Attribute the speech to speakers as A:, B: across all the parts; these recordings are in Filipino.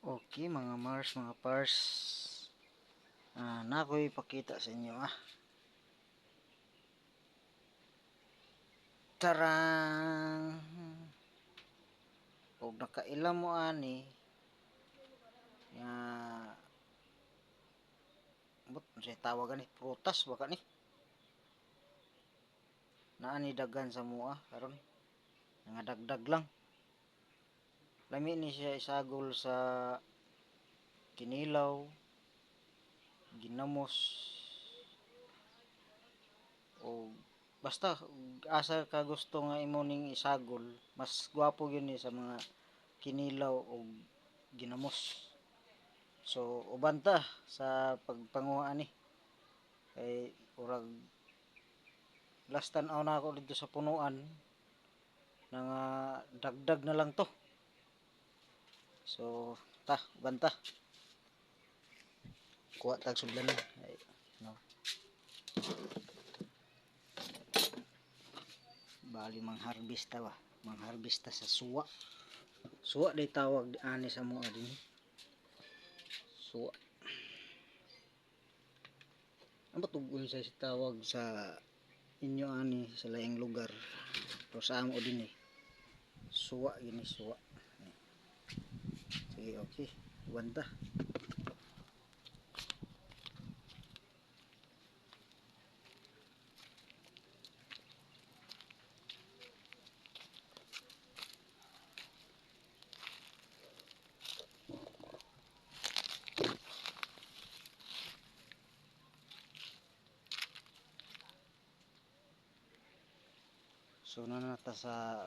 A: Okay mga Mars, mga Pars, na ako'y ipakita sa inyo Tarang! Huwag nakailam mo ani nga but siya tawagan ni prutas baka ni naani dagan sa mua karon nga dagdag lang lami ni siya isagol sa kinilaw, ginamos o basta asa ka gusto nga imo ning isagol, mas gwapo gyud ni sa mga kinilaw o ginamos. So uban ta sa pagpanguha ani kay urag last tan-aw na ako dito sa punuan nga dagdag na lang to. So uban ta kuha tag sudlanan ay no. Bali mangharvest ta mangharvest ta sa suwa day tawag ani sa mua din suwa. Ang batugon sa tawag sa inyo ani sa laing lugar pero sa amo din suwa gini suwa. Sige okay banta. So nanata sa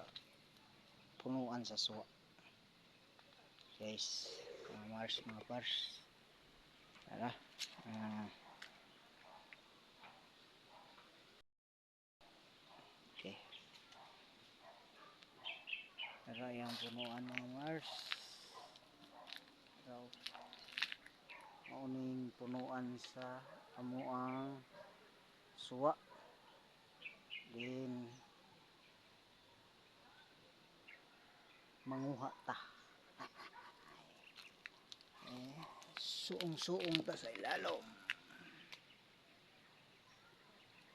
A: punuan sa suwa guys, mga Mars, mga Pars, tara okay tara yung punuan mga Mars. So mauning punuan sa amuang suwa din manguha ta suong-suong ta sa ilalom.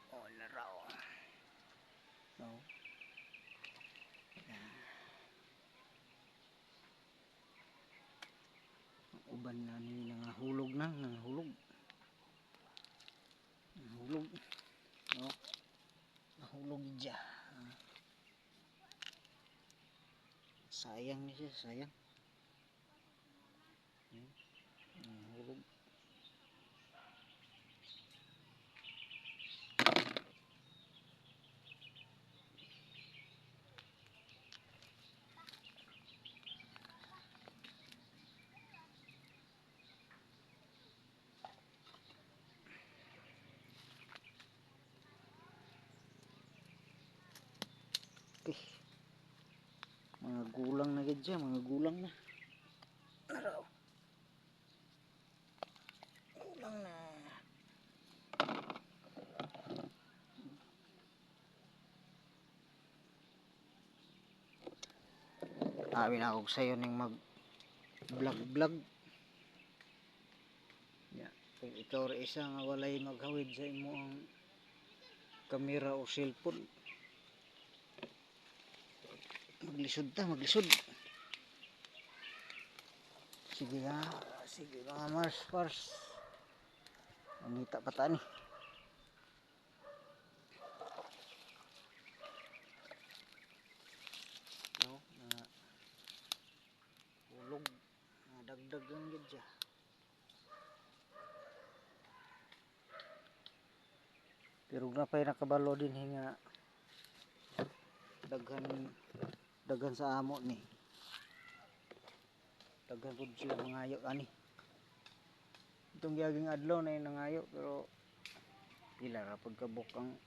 A: Oh laraw no uban na ni nangahulog nangahulog no nahulog dya sayang ni siya sayang nahulog. Okay. Mga gulang na gid siya, mga gulang na. Araw. Gulang na. Amin ako sayo ning mag vlog. Yeah. Kung ikaw ra isa nga walay maghawid sa imo ang kamera o cellphone. Maglisod. Sige mga Mars Pars. Manita pa ta ni. No, na hulog, na dagdag lang gid siya. Pero napay nakabalo din nga daghan sa amo ni. Daghan pud sila mangayo ani. Itong giyaging adlaw na nangayo pero pila ra pud kabuk ang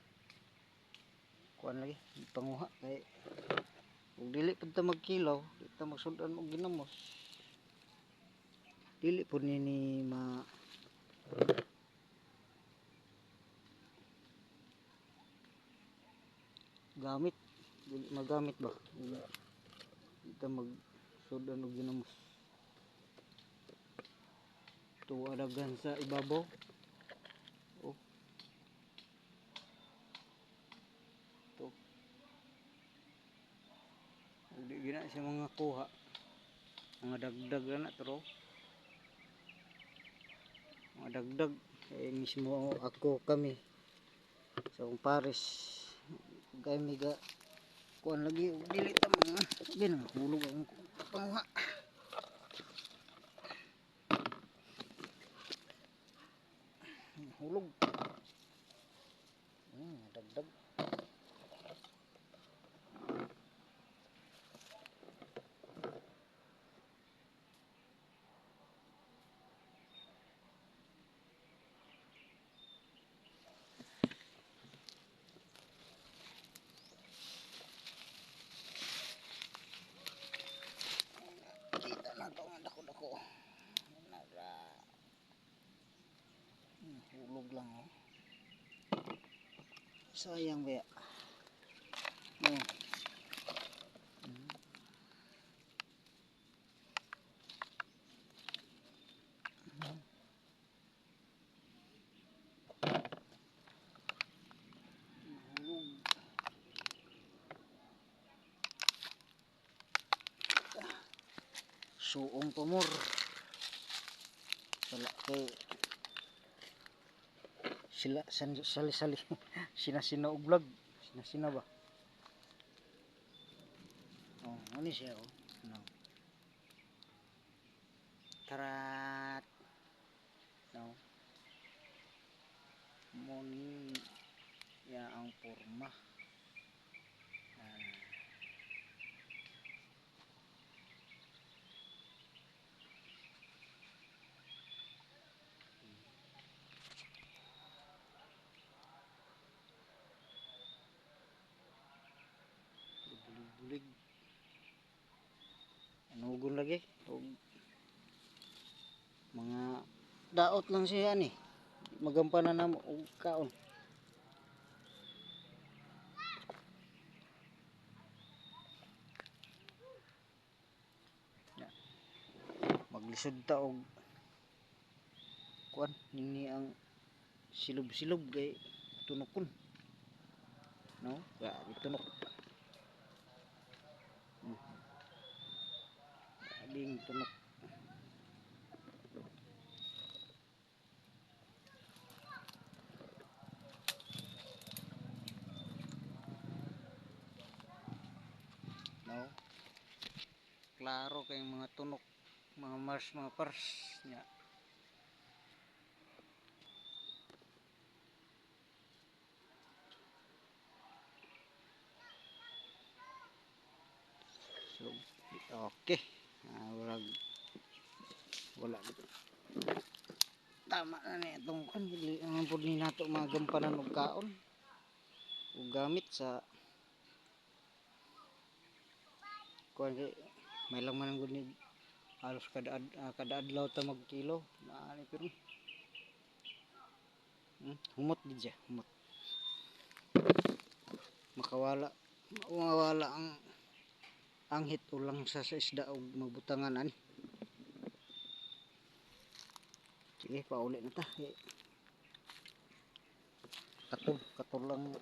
A: kuan lagi panguha kay ug dili pud ta magkilaw, dili ta magsud-an og ginamos. Dili pud ni gamit, dili magamit ba? Dili ta magsud-an og ginamos. Tuwadagan sa ibabaw. Oh, to. Hindi gina siya mga kuha. Mga dagdag na pero mga dagdag mismo ako kami sa Paris kay miga kuan lagi dili ta mga bin hulog ang panguha. Hulog. Dagdag. Kita na to ang dako-dako. Hulog lang oh. Sayang ba? Oh. Suong tumor. Wala kay sila sali-sali sinasina og vlog. Sinasina ba? Oh, ano siya oh. No. Tarat. No. Morning ya ang porma. Bulig-bulig. Anugon lagi. Og mga daot lang siya ni. Magampanan na og kaon. Maglisod ta og kuan nini ang silub-silub kay tunokon. No? Ya, tunok. Abing tunok. No? Klaro kay mga tunok, mga mars, mga pars nya. So, okay. Wala. Tama na ni itong kan ang pud ni nato mga gampanan og kaon. Ug gamit sa kuan kay may lang man gud ni halos kada adlaw ta magkilo. Naani pero humot gid siya, humot. Mawala ang anghit ulang sa isda og mabutangan ani. Sige, pauli na ta. Katol lang.